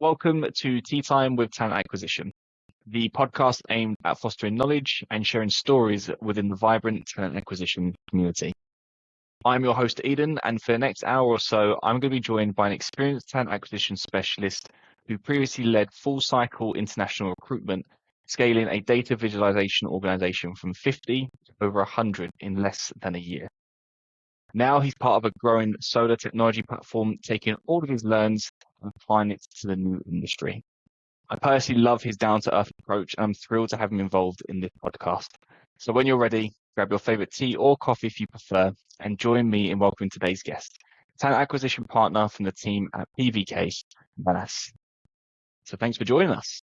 Welcome to Tea Time with Talent Acquisition, the podcast aimed at fostering knowledge and sharing stories within the vibrant talent acquisition community. I'm your host, Eden, and for the next hour or so, I'm going to be joined by an experienced talent acquisition specialist who previously led full cycle international recruitment, scaling a data visualization organization from 50 to over 100 in less than a year. Now he's part of a growing solar technology platform, taking all of his learns and applying it to the new industry. I personally love his down-to-earth approach, and I'm thrilled to have him involved in this podcast. So when you're ready, grab your favorite tea or coffee if you prefer, and join me in welcoming today's guest, talent acquisition partner from the team at PVcase, Benas. So thanks for joining us.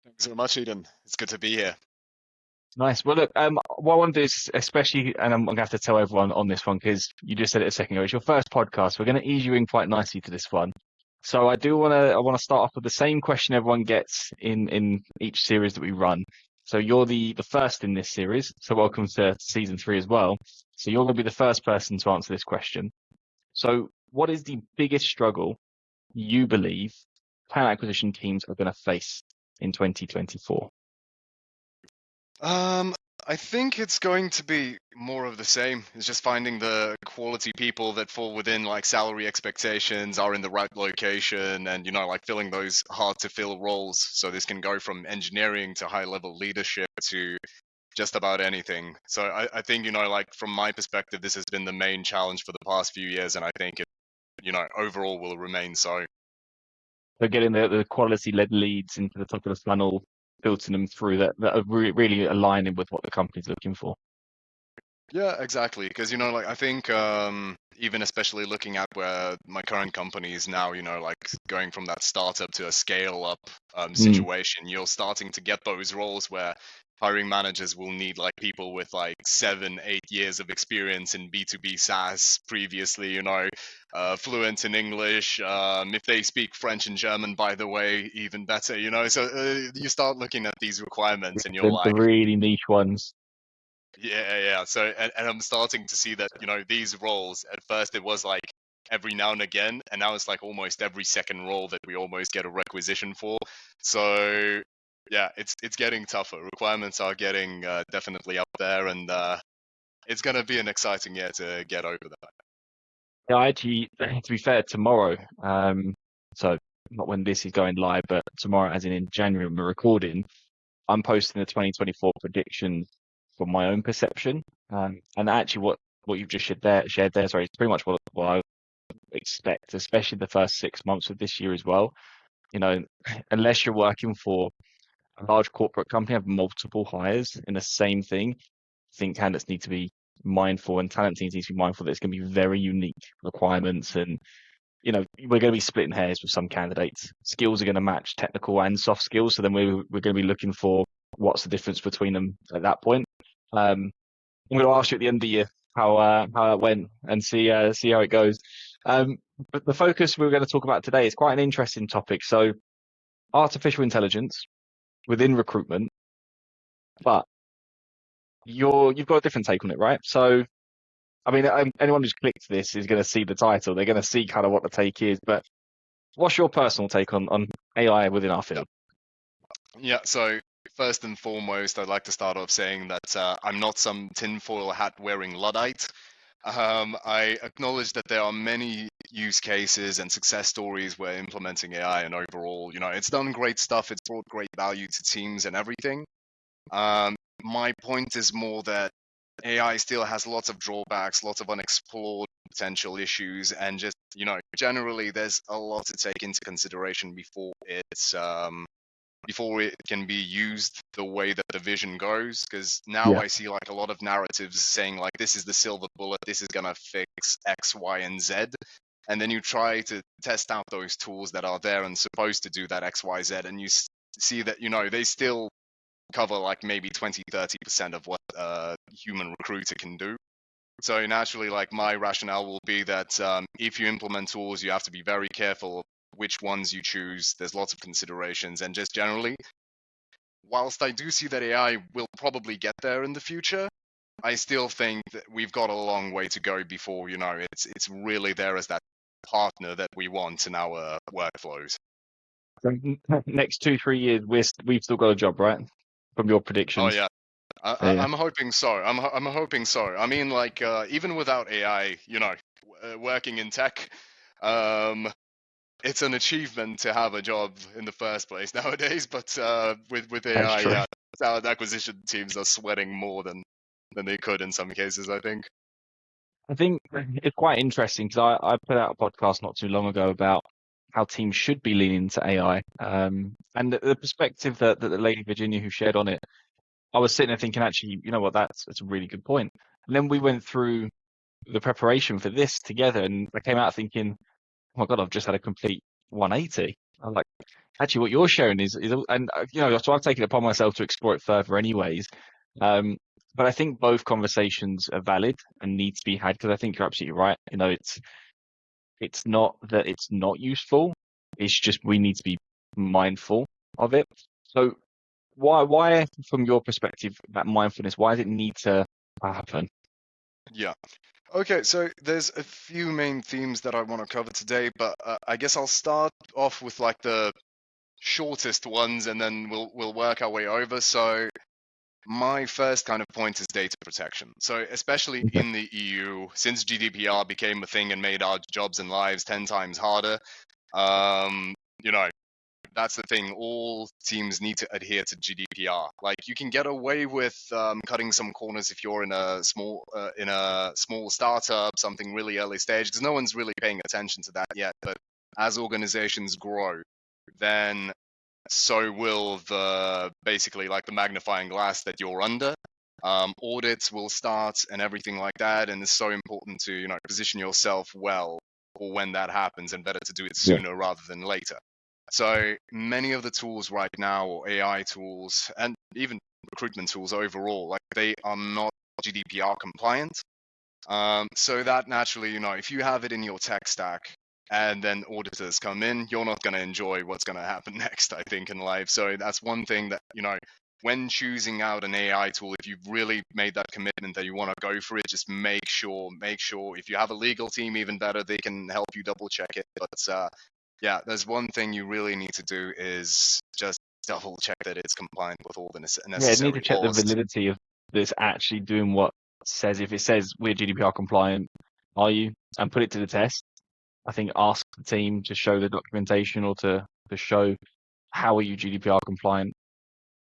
Thanks so much, Eden. It's good to be here. Nice. Well, look, what I want to do is, especially, and I'm going to have to tell everyone on this one because you just said it a second ago, it's your first podcast. We're going to ease you in quite nicely to this one. So I want to start off with the same question everyone gets in each series that we run. So you're the first in this series. So welcome to season 3 as well. So you're going to be the first person to answer this question. So what is the biggest struggle you believe talent acquisition teams are going to face in 2024? I think it's going to be more of the same. It's just finding the quality people that fall within like salary expectations, are in the right location, and like filling those hard to fill roles. So this can go from engineering to high level leadership to just about anything. So I think like from my perspective, this has been the main challenge for the past few years, and I think it overall will remain so. So getting the quality led leads into the top of the funnel, filtering them through that are really aligning with what the company's looking for. Yeah, exactly. Because I think even especially looking at where my current company is now, like going from that startup to a scale up situation, you're starting to get those roles where hiring managers will need like people with like 7-8 years of experience in B2B SaaS previously, fluent in English. If they speak French and German, by the way, even better, So you start looking at these requirements and you're The like, really niche ones. yeah. So, and I'm starting to see that, these roles, at first it was like every now and again, and now it's like almost every second role that we almost get a requisition for. So, yeah, it's getting tougher. Requirements are getting definitely up there, and it's going to be an exciting year to get over that. Yeah, actually, to be fair, tomorrow, so not when this is going live, but tomorrow, as in January, when we're recording, I'm posting the 2024 predictions from my own perception. And actually, what you've just shared there, sorry, it's pretty much what I expect, especially the first 6 months of this year as well. Unless you're working for a large corporate company, have multiple hires in the same thing, I think candidates need to be mindful and talent teams need to be mindful that it's going to be very unique requirements. And, we're going to be splitting hairs with some candidates. Skills are going to match technical and soft skills. So then we're going to be looking for what's the difference between them at that point. I'm going to ask you at the end of the year how it went and see how it goes. But the focus we're going to talk about today is quite an interesting topic. So artificial intelligence within recruitment, but you've got a different take on it, right? So, I mean, anyone who's clicked this is going to see the title. They're going to see kind of what the take is. But what's your personal take on AI within our field? Yeah. So first and foremost, I'd like to start off saying that I'm not some tinfoil hat wearing Luddite. I acknowledge that there are many use cases and success stories where implementing AI and overall, it's done great stuff. It's brought great value to teams and everything. My point is more that AI still has lots of drawbacks, lots of unexplored potential issues, and just, generally there's a lot to take into consideration before it can be used the way that the vision goes. Because now I see like a lot of narratives saying like this is the silver bullet, this is gonna fix X, Y, and Z. And then you try to test out those tools that are there and supposed to do that X, Y, Z, and you see that they still cover like maybe 20-30% of what a human recruiter can do. So naturally, like my rationale will be that if you implement tools, you have to be very careful of which ones you choose. There's lots of considerations, and just generally, whilst I do see that AI will probably get there in the future, I still think that we've got a long way to go before it's really there as that partner that we want in our workflows. Next 2-3 years, we've still got a job, right? From your Oh predictions. yeah, Yeah. I'm hoping so. I'm hoping so. I mean, like even without AI, working in tech, um, it's an achievement to have a job in the first place nowadays. But with That's AI, true. yeah, talent acquisition teams are sweating more than they could in some cases, I think. I think it's quite interesting because I put out a podcast not too long ago about how teams should be leaning into AI. And the perspective that the lady Virginia who shared on it, I was sitting there thinking, actually, you know what, that's a really good point. And then we went through the preparation for this together, and I came out thinking, oh my God, I've just had a complete 180. I'm like, actually, what you're sharing is, and so I've taken it upon myself to explore it further, anyways. Um, but I think both conversations are valid and need to be had because I think you're absolutely right. It's not that it's not useful. It's just we need to be mindful of it. So why, from your perspective, that mindfulness, why does it need to happen? Yeah. Okay, so there's a few main themes that I want to cover today, but I guess I'll start off with like the shortest ones, and then we'll work our way over. So my first kind of point is data protection. So especially Okay. in the EU, since GDPR became a thing and made our jobs and lives 10 times harder, um, you know, that's the thing. All teams need to adhere to GDPR. Like you can get away with cutting some corners if you're in a small startup, something really early stage, because no one's really paying attention to that yet. But as organizations grow, then so will the basically like the magnifying glass that you're under. Audits will start and everything like that, and it's so important to position yourself well for when that happens, and better to do it Yeah. sooner rather than later. So many of the tools right now, or AI tools, and even recruitment tools overall, like they are not GDPR compliant. So that naturally, if you have it in your tech stack and then auditors come in, you're not going to enjoy what's going to happen next, I think, in life. So that's one thing that, when choosing out an AI tool, if you've really made that commitment that you want to go for it, just make sure if you have a legal team, even better, they can help you double check it. But yeah, there's one thing you really need to do is just double check that it's compliant with all the Yeah, need to necessary check the laws. validity of this actually doing what it says. If it says we're GDPR compliant, are you? And put it to the test. I think ask the team to show the documentation or to show how are you GDPR compliant.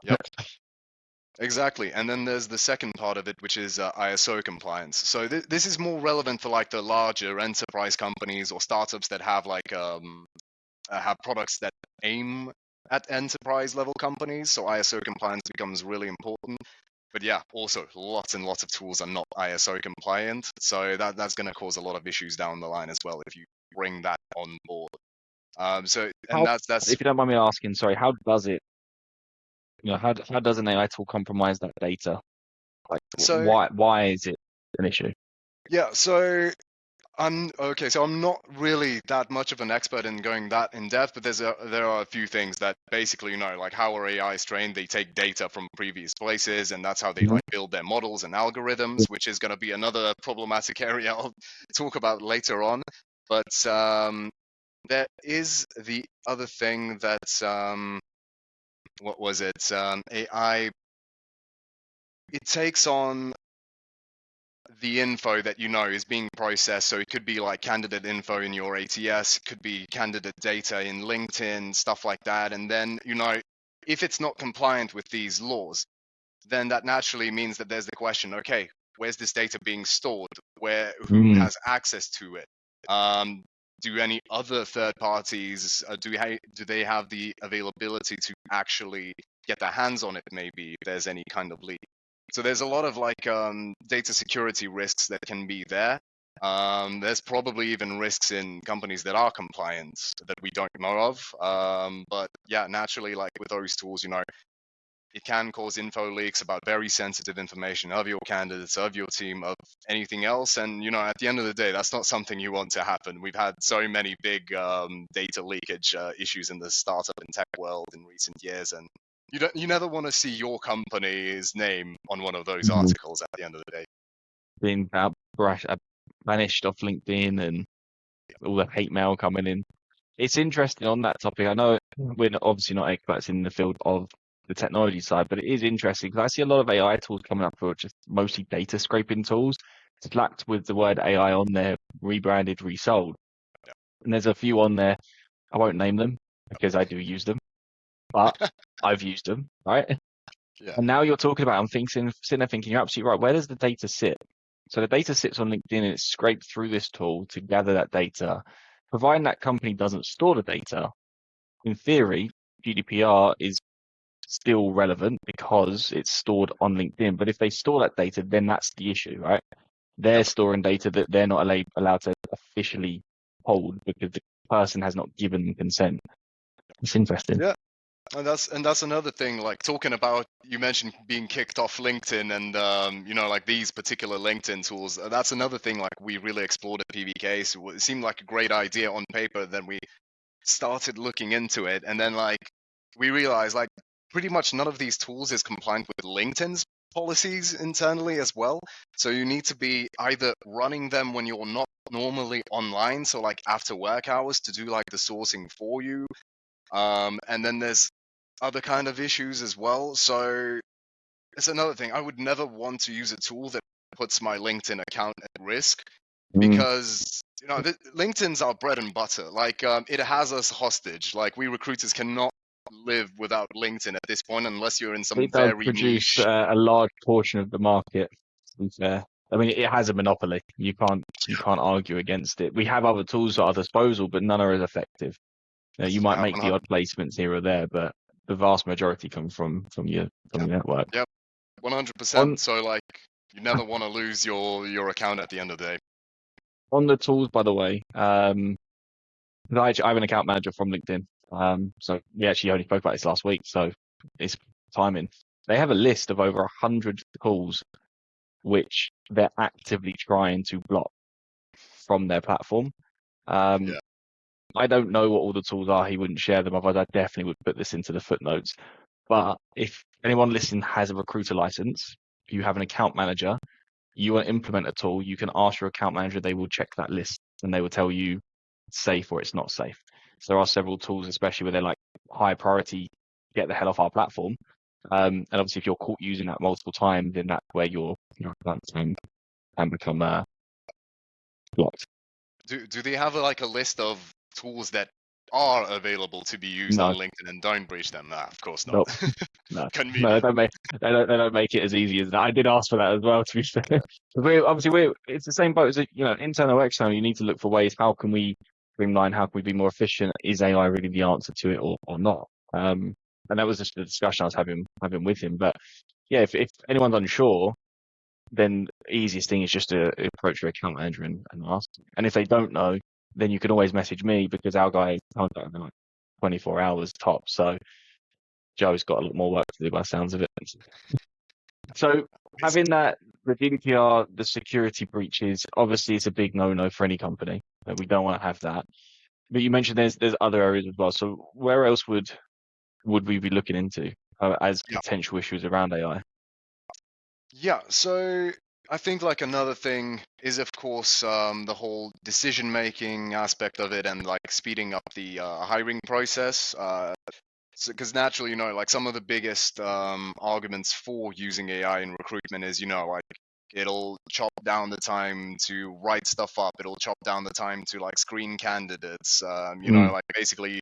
Yep. Exactly. And then there's the second part of it, which is ISO compliance. So this is more relevant for like the larger enterprise companies or startups that have like have products that aim at enterprise level companies. So ISO compliance becomes really important. But yeah, also lots and lots of tools are not ISO compliant. So that's going to cause a lot of issues down the line as well if you bring that on board. So and How, that's if you don't mind me asking, sorry, how does it, how does an AI tool compromise that data? Like, so why is it an issue? yeah. So I'm okay, so I'm not really that much of an expert in going that in depth, but there are a few things that basically, like how our AI is trained. They take data from previous places, and that's how they Mhm. like build their models and algorithms, which is going to be another problematic area I'll talk about later on. But there is the other thing that what was it? AI, it takes on the info that is being processed. So it could be like candidate info in your ATS, it could be candidate data in LinkedIn, stuff like that. And then, if it's not compliant with these laws, then that naturally means that there's the question, okay, where's this data being stored? Who Mm, has access to it? Um, do any other third parties do they have the availability to actually get their hands on it? Maybe if there's any kind of leak. So there's a lot of like data security risks that can be there. There's probably even risks in companies that are compliant that we don't know of. But yeah, naturally, like with those tools, it can cause info leaks about very sensitive information of your candidates, of your team, of anything else. And at the end of the day, that's not something you want to happen. We've had so many big data leakage issues in the startup and tech world in recent years, and you never want to see your company's name on one of those mhm. articles at the end of the day. Being banished off LinkedIn and all the hate mail coming in. It's interesting on that topic. I know we're obviously not experts in the field of the technology side, but it is interesting because I see a lot of AI tools coming up for just mostly data scraping tools, slapped with the word AI on there, rebranded, resold. And there's a few on there. I won't name them because I do use them, but I've used them, right? Yeah. And now you're talking about, I'm thinking, sitting there thinking, you're absolutely right. Where does the data sit? So the data sits on LinkedIn and it's scraped through this tool to gather that data. Providing that company doesn't store the data, in theory, GDPR is still relevant because it's stored on LinkedIn. But if they store that data, then that's the issue, right? They're Yep. storing data that they're not allowed to officially hold because the person has not given them consent. It's interesting. Yeah. And that's another thing. Like talking about, you mentioned being kicked off LinkedIn, and like these particular LinkedIn tools. That's another thing. Like we really explored at PVcase. It seemed like a great idea on paper. Then we started looking into it, and then like we realized like pretty much none of these tools is compliant with LinkedIn's policies internally as well. So you need to be either running them when you're not normally online, so like after work hours to do like the sourcing for you. And then there's other kind of issues as well. So it's another thing. I would never want to use a tool that puts my LinkedIn account at risk, Mm. because LinkedIn's our bread and butter. Like it has us hostage. Like we recruiters cannot live without LinkedIn at this point unless you're in some It does very produce niche. a large portion of the market, to be fair. I mean, it has a monopoly. You can't argue against it. We have other tools at our disposal, but none are as effective. You might Yeah, make the odd placements here or there, but the vast majority come from yeah, your network. yeah, On 100%. So like you never want to lose your account at the end of the day. on the tools, by the way, 'cause I have an account manager from LinkedIn. So we actually only spoke about this last week, so it's timing. They have a list of over 100 tools which they're actively trying to block from their platform. Um, Yeah, I don't know what all the tools are. He wouldn't share them. Otherwise, I definitely would put this into the footnotes. But if anyone listening has a recruiter license, you have an account manager, you want to implement a tool, you can ask your account manager. They will check that list and they will tell you it's safe or it's not safe. So there are several tools, especially where they're like high priority, get the hell off our platform. And obviously, if you're caught using that multiple times, then that's where your account can become blocked. do they have like a list of tools that are available to be used on No, LinkedIn and don't breach them? Nah, of course not. no, no, no. They Convenient. don't make they don't make it as easy as that. I did ask for that as well. To be fair, we're it's the same boat as internal or external. You need to look for ways. How can we streamline? How can we be more efficient? Is AI really the answer to it or not? And that was just the discussion I was having with him. But yeah, if anyone's unsure, then the easiest thing is just to approach your account manager and ask. And if they don't know, then you can always message me because our guy comes out in like 24 hours top. So Joe's got a lot more work to do by the sounds of it. So It's, having that, the GDPR, the security breaches, obviously it's a big no-no for any company. We don't want to have that. But you mentioned there's other areas as well. So where else would we be looking into as yeah. potential issues around AI? Yeah, so I think like another thing is of course the whole decision making aspect of it, and like speeding up the hiring process. Because naturally, like some of the biggest arguments for using AI in recruitment is, like it'll chop down the time to write stuff up. It'll chop down the time to like screen candidates. Mm. Like basically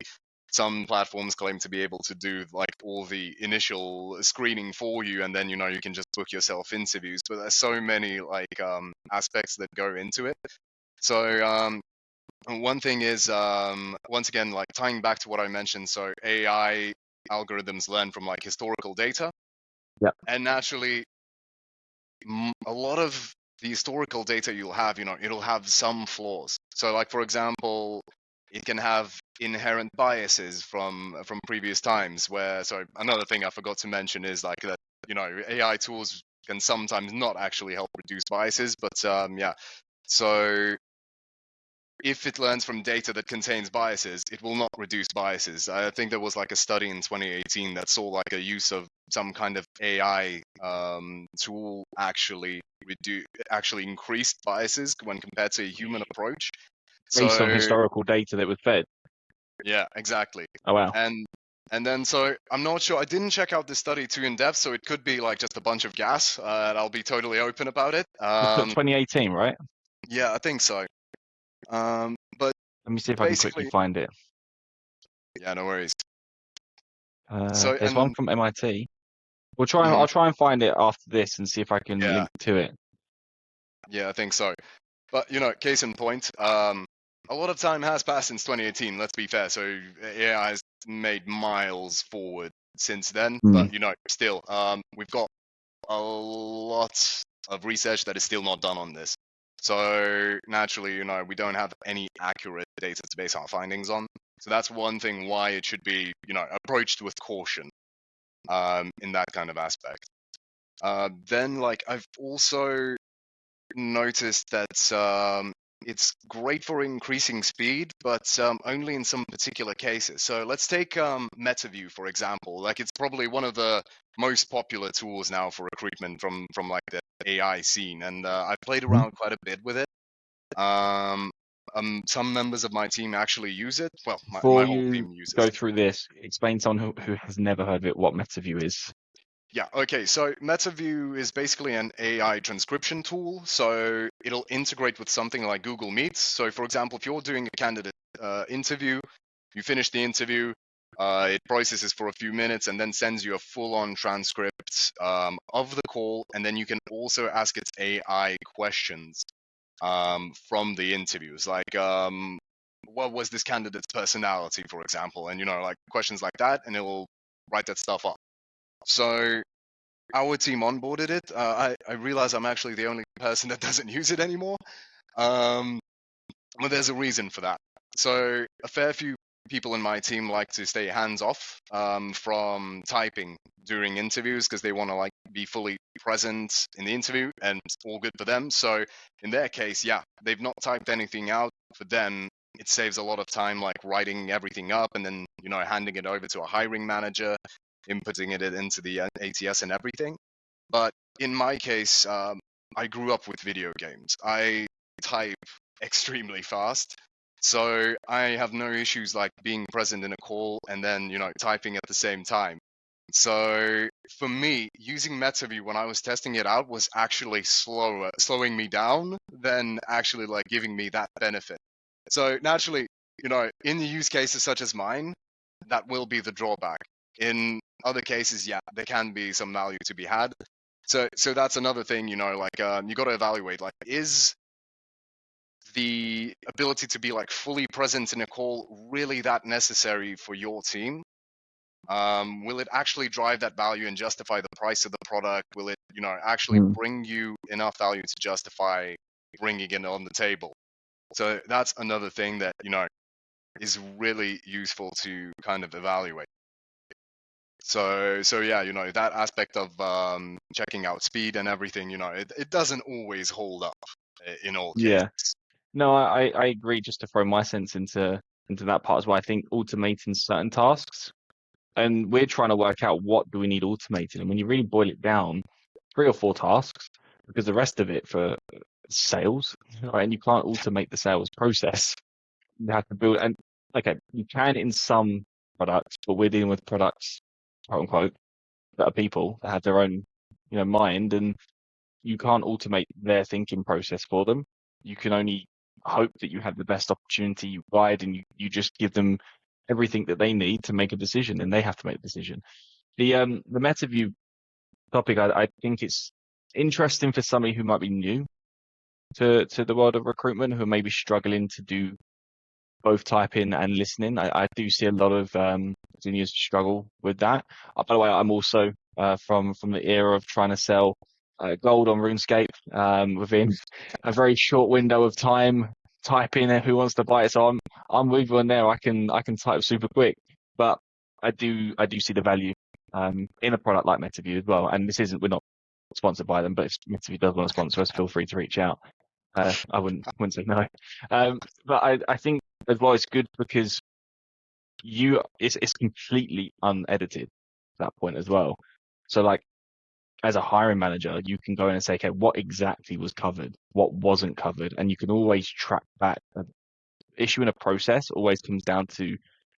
some platforms claim to be able to do like all the initial screening for you, and then you can just book yourself interviews. But there's so many like aspects that go into it. So and one thing is, once again, like tying back to what I mentioned, so AI algorithms learn from like historical data, Yeah. and naturally, a lot of the historical data you'll have, it'll have some flaws. So, like for example, it can have inherent biases from previous times. Where, so another thing I forgot to mention is like that, AI tools can sometimes not actually help reduce biases, but yeah. So if it learns from data that contains biases, it will not reduce biases. I think there was like a study in 2018 that saw like a use of some kind of AI tool actually increased biases when compared to a human approach. Based on So historical data that was fed. yeah, exactly. Oh wow. And then so I'm not sure. I didn't check out this study too in depth, so it could be like just a bunch of gas. And I'll be totally open about it. It's 2018, right? Yeah, I think so. But Let me see if I can quickly basically, find it. yeah, no worries. So There's one and from MIT. We'll try. mhm, I'll try and find it after this and see if I can yeah, link to it. yeah, I think so. But case in point, a lot of time has passed since 2018. Let's be fair. So AI has made miles forward since then. Hmm. But still, we've got a lot of research that is still not done on this. So naturally, we don't have any accurate data to base our findings on. So that's one thing why it should be, approached with caution, in that kind of aspect. Then, like, I've also noticed that it's great for increasing speed, but only in some particular cases. So let's take MetaView for example. Like, it's probably one of the most popular tools now for recruitment from like the AI scene, and I've played Mhm. around quite a bit with it. Um, some members of my team actually use it. Well, my Before whole you team uses go it. through this, explain someone who has never heard of it what MetaView is. Yeah, okay. So MetaView is basically an AI transcription tool. So it'll integrate with something like Google Meets. So, for example, if you're doing a candidate interview, you finish the interview, it processes for a few minutes and then sends you a full-on transcript of the call. And then you can also ask its AI questions from the interviews, like what was this candidate's personality, for example, and like questions like that, and it will write that stuff up. So our team onboarded it. I realize I'm actually the only person that doesn't use it anymore. Um, but there's a reason for that. So a fair few people in my team like to stay hands off from typing during interviews because they want to like be fully present in the interview, and it's all good for them. So in their case, yeah, they've not typed anything out. For them, it saves a lot of time, like writing everything up and then handing it over to a hiring manager, inputting it into the ATS and everything. But in my case, I grew up with video games. I type extremely fast. So I have no issues like being present in a call and then, typing at the same time. So for me, using MetaView when I was testing it out was actually slowing me down than actually like giving me that benefit. So naturally, in the use cases such as mine, that will be the drawback. In other cases, yeah, there can be some value to be had. So that's another thing, like you got to evaluate, like, is the ability to be like fully present in a call really that necessary for your team? Will it actually drive that value and justify the price of the product? Will it, actually Mm. bring you enough value to justify bringing it on the table? So that's another thing that, is really useful to kind of evaluate. So yeah, that aspect of checking out speed and everything, it doesn't always hold up in all Yeah. cases. No, I agree. Just to throw my sense into that part as well. I think automating certain tasks, and we're trying to work out what do we need automated. And when you really boil it down, 3 or 4 tasks, because the rest of it for sales, right? And you can't automate the sales process. You have to build, and okay, you can in some products, but we're dealing with products, quote unquote, that are people that have their own, mind, and you can't automate their thinking process for them. You can only hope that you have the best opportunity, you guide, and you just give them everything that they need to make a decision, and they have to make a decision. The MetaView topic, I think it's interesting for somebody who might be new to the world of recruitment, who are maybe struggling to do both typing and listening. I do see a lot of juniors struggle with that. By the way, I'm also from the era of trying to sell gold on RuneScape within a very short window of time. Type in who wants to buy it. So I'm with you on there. I can type super quick, but I do see the value in a product like MetaView as well. And we're not sponsored by them, but if MetaView does want to sponsor us, feel free to reach out. I wouldn't say no. But I think as well it's good because it's completely unedited at that point as well. So like as a hiring manager, you can go in and say, okay, what exactly was covered, what wasn't covered, and you can always track back. Issuing a process always comes down to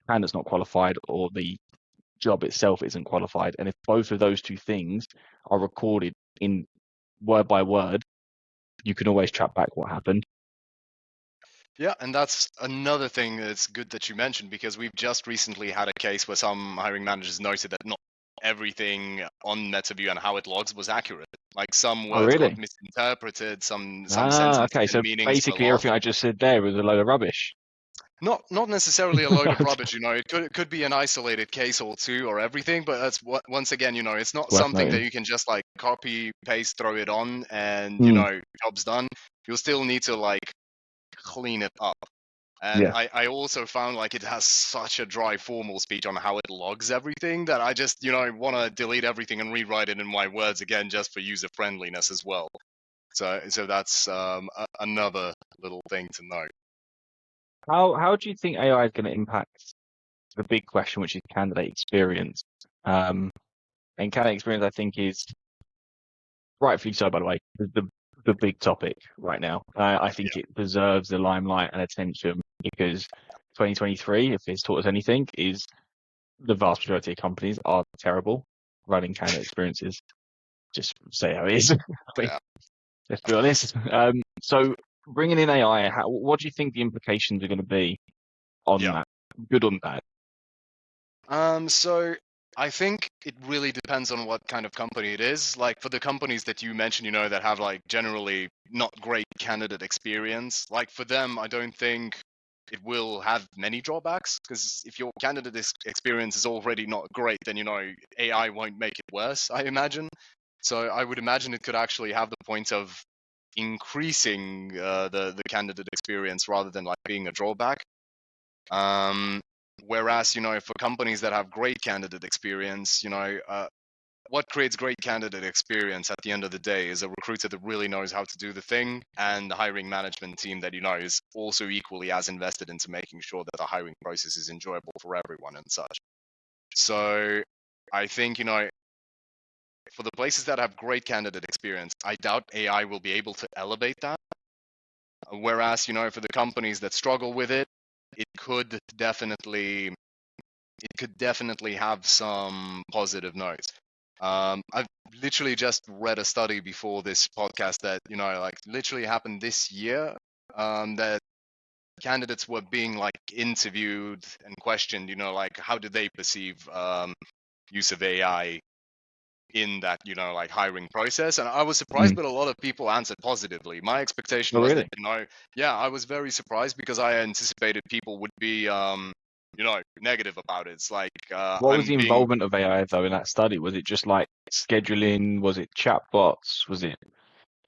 candidate's not qualified or the job itself isn't qualified. And if both of those two things are recorded in word by word, you can always track back what happened. Yeah, and that's another thing that's good that you mentioned, because we've just recently had a case where some hiring managers noted that not everything on MetaView and how it logs was accurate. Like some Oh, words got really? misinterpreted, some Ah, sentences okay. and So meanings were basically, lost. everything I just said there was a load of rubbish. Not necessarily a load of Okay. rubbish, it could be an isolated case or two or everything, but that's what, once again, it's not Worth something that noting. you can just like copy paste throw it on and Mm, job's done. You'll still need to like clean it up. And yeah. I also found like it has such a dry formal speech on how it logs everything that I just, want to delete everything and rewrite it in my words again just for user friendliness as well. So that's another little thing to note. How do you think AI is going to impact the big question, which is candidate experience? And candidate experience, I think, is rightfully so, by the way, the big topic right now. I think it deserves the limelight and attention because 2023, if it's taught us anything, is the vast majority of companies are terrible running candidate experiences. Just say how it is. I mean, Yeah. let's be honest. So bringing in AI, what do you think the implications are going to be on Yeah. that? Good on bad? So I think it really depends on what kind of company it is. Like for the companies that you mentioned, that have like generally not great candidate experience, like for them, I don't think it will have many drawbacks, because if your candidate experience is already not great, then AI won't make it worse, I imagine. So I would imagine it could actually have the point of increasing the candidate experience rather than like being a drawback. Um, Whereas, for companies that have great candidate experience, what creates great candidate experience at the end of the day is a recruiter that really knows how to do the thing, and the hiring management team that, is also equally as invested into making sure that the hiring process is enjoyable for everyone and such. So I think, for the places that have great candidate experience, I doubt AI will be able to elevate that. Whereas, for the companies that struggle with it, it could definitely have some positive notes. I've literally just read a study before this podcast that like literally happened this year. That candidates were being like interviewed and questioned. Like how do they perceive use of AI in that like hiring process, and I was surprised, Mm. but a lot of people answered positively. My expectation Oh, was that really? yeah, I was very surprised because I anticipated people would be negative about it. It's like What was I'm the being involvement of AI though in that study? Was it just like scheduling? Was it chatbots? Was it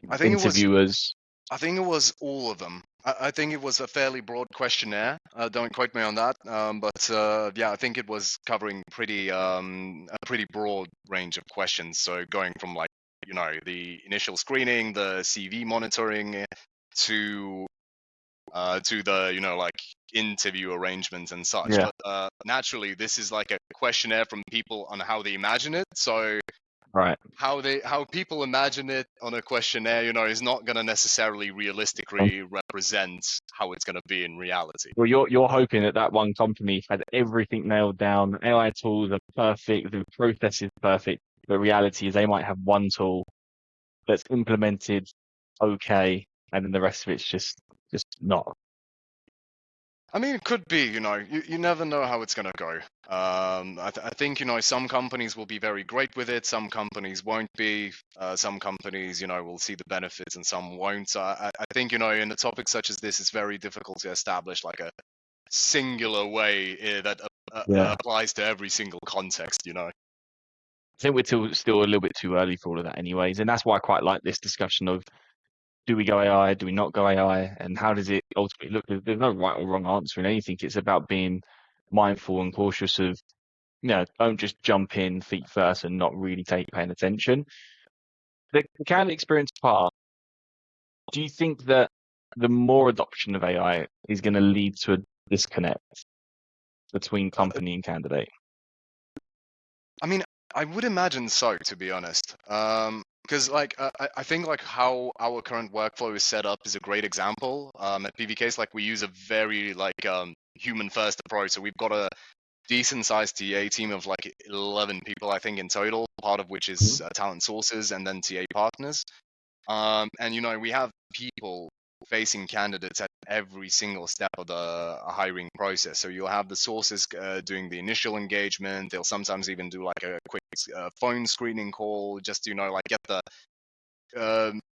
I think it was interviewers? I think it was all of them. I think it was a fairly broad questionnaire. Don't quote me on that. But yeah, I think it was covering a pretty broad range of questions. So going from like the initial screening, the CV monitoring, to the like interview arrangements and such. Yeah, But naturally, this is like a questionnaire from people on how they imagine it. So right. how people imagine it on a questionnaire, is not going to necessarily realistically represent how it's going to be in reality. Well, you're hoping that that one company had everything nailed down. AI tools are perfect, the process is perfect. The reality is they might have one tool that's implemented okay, and then the rest of it's just not. I mean, it could be, you never know how it's going to go. I think, some companies will be very great with it. Some companies won't be. Some companies, will see the benefits and some won't. So I think, in a topic such as this, it's very difficult to establish like a singular way that Yeah. applies to every single context. I think we're still a little bit too early for all of that anyways. And that's why I quite like this discussion of do we go AI, do we not go AI, and how does it ultimately look? There's no right or wrong answer in anything. It's about being mindful and cautious of, don't just jump in feet first and not really paying attention. The candidate experience part, do you think that the more adoption of AI is going to lead to a disconnect between Uh, company and candidate? I mean, I would imagine so, to be honest. Because like I think like how our current workflow is set up is a great example. At PVcase, like we use a very like human first approach. So we've got a decent sized TA team of like 11 people, I think, in total, part of which is talent sources and then TA partners. And we have people facing candidates at every single step of the hiring process. So you'll have the sources doing the initial engagement. They'll sometimes even do like a quick phone screening call just to like get the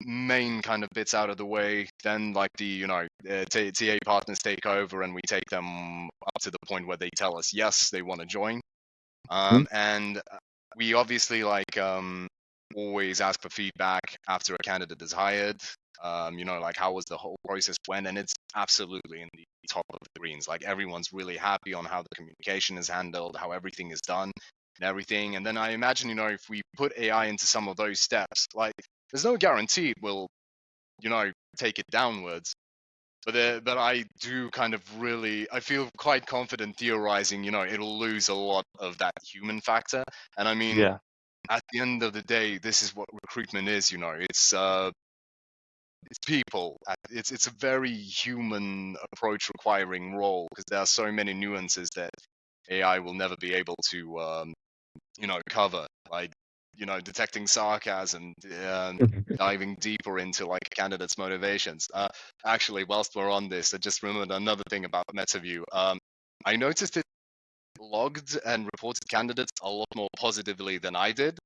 main kind of bits out of the way. Then like the TA partners take over, and we take them up to the point where they tell us yes, they want to join. And we obviously always ask for feedback after a candidate is hired. Like how was the whole process went, and it's absolutely in the top of the greens. Like everyone's really happy on how the communication is handled, how everything is done, and everything. And then I imagine, if we put AI into some of those steps, like there's no guarantee it will, take it downwards. But I do kind of I feel quite confident theorizing, it'll lose a lot of that human factor. And I mean, Yeah. at the end of the day, this is what recruitment is, it's people. It's a very human approach requiring role, because there are so many nuances that AI will never be able to, cover. Like, detecting sarcasm, diving deeper into like candidates' motivations. Actually, whilst we're on this, I just remembered another thing about MetaView. I noticed it logged and reported candidates a lot more positively than I did.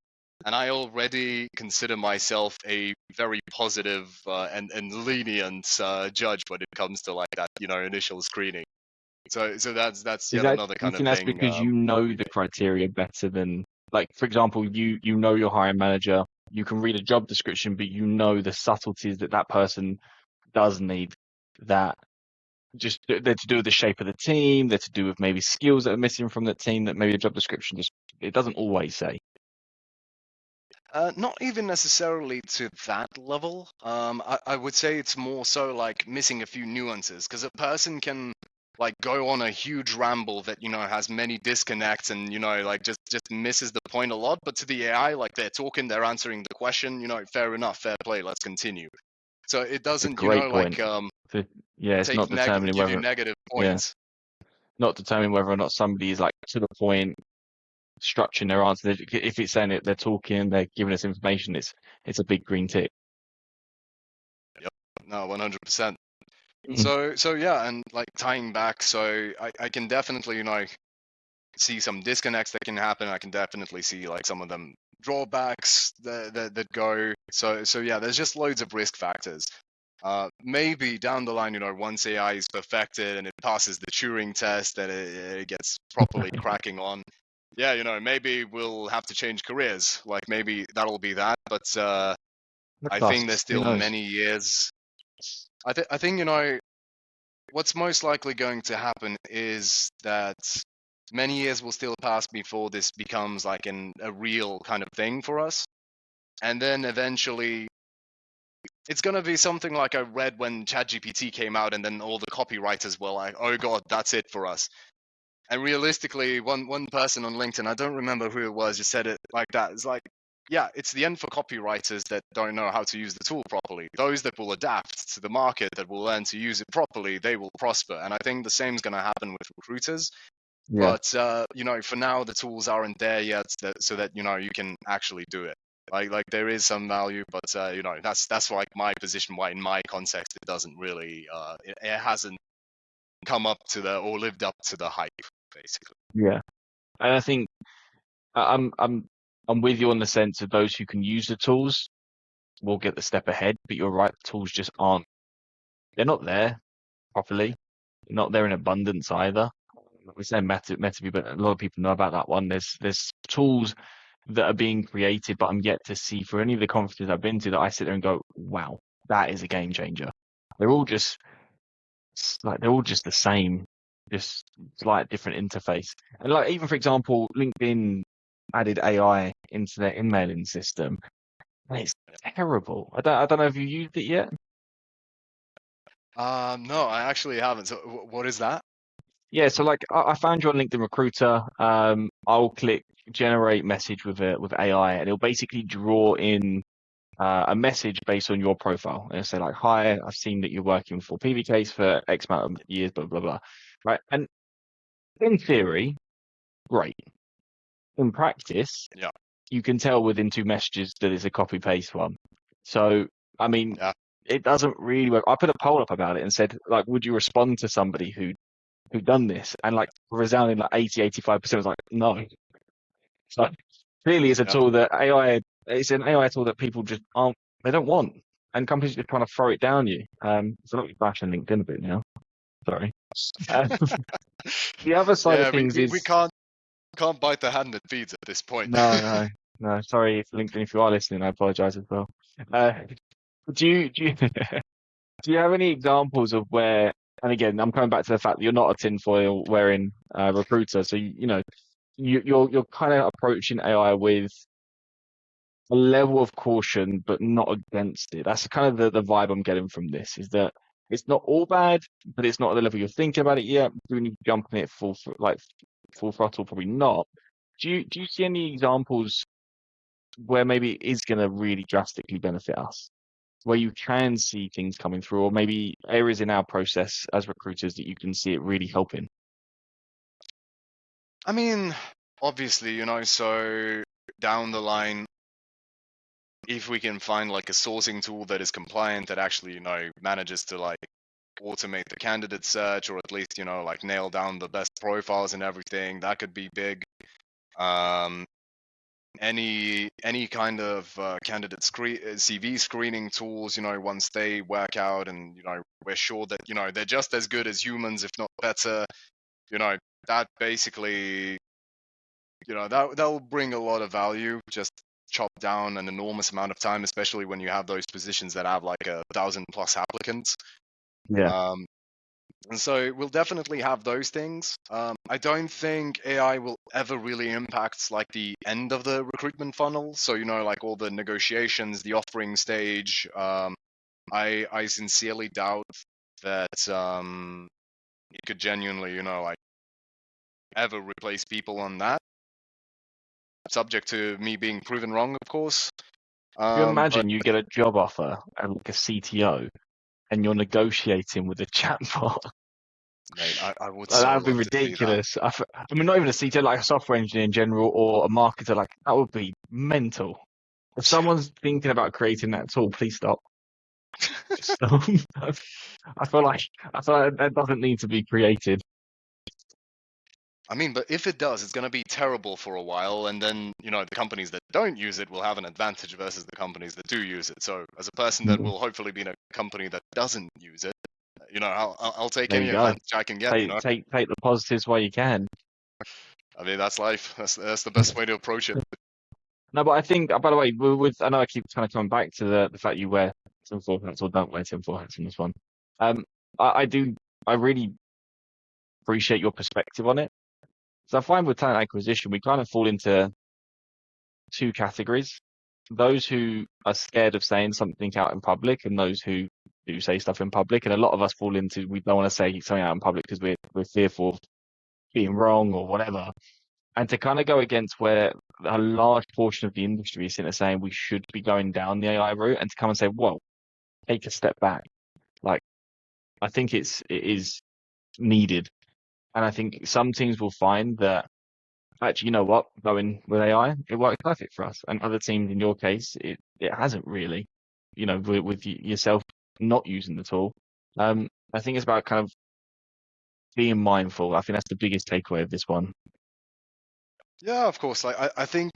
And I already consider myself a very positive and lenient judge when it comes to like that, initial screening. So that's Is yet that, another do you kind of think that's thing. because you know the criteria better than, like, for example, you know your hiring manager, you can read a job description, but you know the subtleties that that person does need, that just they're to do with the shape of the team, they're to do with maybe skills that are missing from the team that maybe the job description just it doesn't always say. Not even necessarily to that level. I would say it's more so like missing a few nuances, because a person can like go on a huge ramble that has many disconnects, and like just misses the point a lot. But to the AI, like they're talking, they're answering the question. Fair enough, fair play. Let's continue. So it It's a doesn't, great point. So, yeah, it's not determining give you whether negative yeah, points. not determining whether or not somebody is like to the point, structuring their answer. If it's saying it, they're talking, they're giving us information, it's a big green tick. Yep. No, 100%. Mhm. So yeah, and like tying back, so I can definitely see some disconnects that can happen. I can definitely see like some of them drawbacks that go. So yeah, there's just loads of risk factors. Maybe down the line, once AI is perfected and it passes the Turing test and it gets properly cracking on, yeah, maybe we'll have to change careers. Like maybe that'll be that. But I think there's Who still knows? many years. I think what's most likely going to happen is that many years will still pass before this becomes like a real kind of thing for us. And then eventually it's going to be something like I read when ChatGPT came out, and then all the copywriters were like, oh God, that's it for us. And realistically, one person on LinkedIn, I don't remember who it was, just said it like that. It's like, yeah, it's the end for copywriters that don't know how to use the tool properly. Those that will adapt to the market, that will learn to use it properly, they will prosper. And I think the same is going to happen with recruiters. Yeah, But for now, the tools aren't there yet, so that you can actually do it. Like there is some value, but that's like my position. Why in my context it doesn't really, it hasn't come up to the or lived up to the hype, basically. yeah. And I think I'm with you on the sense of those who can use the tools will get the step ahead, but you're right, the tools just aren't. They're not there properly. They're not there in abundance either. We're saying MetaView, but a lot of people know about that one. There's tools that are being created, but I'm yet to see for any of the conferences I've been to that I sit there and go, wow, that is a game changer. They're all just they're all just the same, just slight different interface. And like even for example, LinkedIn added AI into their emailing system. And it's terrible. I don't know if you used it yet. No, I actually haven't. So what is that? Yeah, so like I found you on LinkedIn Recruiter. I'll click generate message with AI, and it'll basically draw in a message based on your profile. And it'll say like, "Hi, I've seen that you're working for PVcase for X amount of years, blah blah blah. right? And in theory, great. In practice, Yeah, you can tell within two messages that it's a copy paste one. So, I mean, yeah, it doesn't really work. I put a poll up about it and said, like, would you respond to somebody who done this? And like resounding like 80-85% was like, no. So clearly it's a yeah, tool that AI, it's an AI tool that people just aren't, they don't want. And companies are just trying to throw it down you. It's a lot of bashing LinkedIn a bit now. Sorry. Uh, the other side of yeah. We, things we, we is, can't bite the hand that feeds at this point. no, no, no. Sorry if LinkedIn, if you are listening, I apologize as well. Uh, do you do you have any examples of where? And again, I'm coming back to the fact that you're not a tinfoil wearing recruiter, so you're kind of approaching AI with a level of caution, but not against it. That's kind of the vibe I'm getting from this. Is that it's not all bad, but it's not at the level you're thinking about it yet. Do we need to jump in it like full throttle? Probably not. Do you see any examples where maybe it is going to really drastically benefit us, where you can see things coming through, or maybe areas in our process as recruiters that you can see it really helping? I mean, obviously, so down the line, if we can find like a sourcing tool that is compliant, that actually, manages to like automate the candidate search, or at least, like nail down the best profiles and everything, that could be big. Um, any kind of candidate CV screening tools, once they work out, and we're sure that they're just as good as humans, if not better, you know, that basically, that will bring a lot of value. Just chop down an enormous amount of time, especially when you have those positions that have like 1,000+ applicants. Yeah. Um, and so we'll definitely have those things. I don't think AI will ever really impact like the end of the recruitment funnel. So, like all the negotiations, the offering stage. I sincerely doubt that it could genuinely, like ever replace people on that. Subject to me being proven wrong, of course. You But imagine you get a job offer and like a CTO, and you're negotiating with a chatbot. mate, I would Like, so that would be love to see that. ridiculous. I mean, not even a CTO, like a software engineer in general or a marketer, like that would be mental. If someone's thinking about creating that tool, please stop. Just stop. I feel like that doesn't need to be created. I mean, but if it does, it's going to be terrible for a while, and then, the companies that don't use it will have an advantage versus the companies that do use it. So, as a person that Mm. will hopefully be in a company that doesn't use it, I'll take There any you go. advantage I can get. Take the positives while you can. I mean, that's life. That's the best way to approach it. No, but I think, by the way, with I know I keep kind of coming back to the fact you wear tinfoil hats or don't wear tinfoil hats in this one. Um, I do, I really appreciate your perspective on it. So I find with talent acquisition, we kind of fall into two categories. Those who are scared of saying something out in public, and those who do say stuff in public. And a lot of us fall into, we don't want to say something out in public because we're fearful of being wrong or whatever. And to kind of go against where a large portion of the industry is sitting there saying we should be going down the AI route, and to come and say, whoa, take a step back. Like, I think it is needed. And I think some teams will find that actually, you know what, going with AI, it worked perfect for us. And other teams, in your case, it hasn't really, with yourself not using the tool. I think it's about kind of being mindful. I think that's the biggest takeaway of this one. Yeah, of course. Like, I think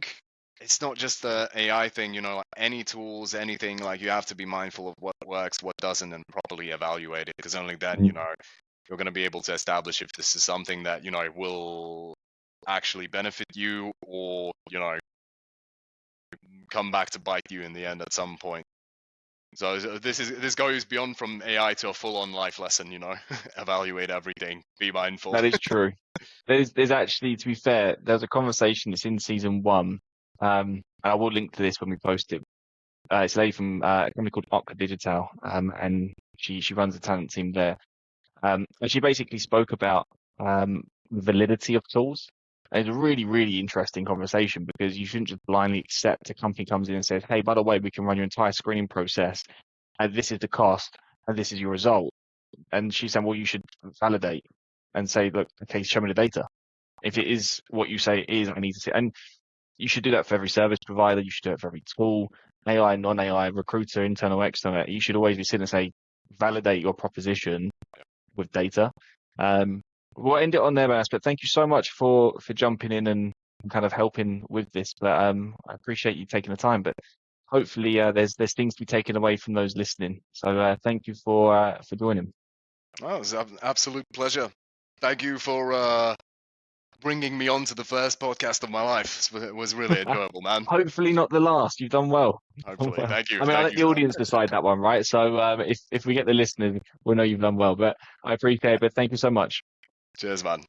it's not just the AI thing, like any tools, anything, like you have to be mindful of what works, what doesn't, and properly evaluate it, because only then, Mm. you're going to be able to establish if this is something that, will actually benefit you, or, come back to bite you in the end at some point. So this goes beyond from AI to a full-on life lesson, evaluate everything, be mindful. That is true. There's actually, to be fair, there's a conversation that's in season one. And I will link to this when we post it. It's a lady from a company called Opca Digital, and she runs the talent team there. And she basically spoke about the validity of tools. And it's a really, really interesting conversation because you shouldn't just blindly accept a company comes in and says, "Hey, by the way, we can run your entire screening process, and this is the cost, and this is your result." And she's saying, "Well, you should validate." and say, look, okay, show me the data. If it is what you say it is, I need to see. And you should do that for every service provider. You should do it for every tool, AI, non-AI, recruiter, internal, external. You should always be sitting and say, validate your proposition with data. We'll end it on there, Benas, but thank you so much for jumping in and kind of helping with this. But I appreciate you taking the time. But hopefully, there's things to be taken away from those listening. So thank you for joining. Oh, it was an absolute pleasure. Thank you for bringing me on to the first podcast of my life. It was really enjoyable, man. Hopefully not the last. You've done well. Hopefully. Thank you. I mean, I'll let Thank the you, sir. audience decide that one, right? So if we get the listeners, we'll know you've done well. But I appreciate it. But thank you so much. Cheers, man.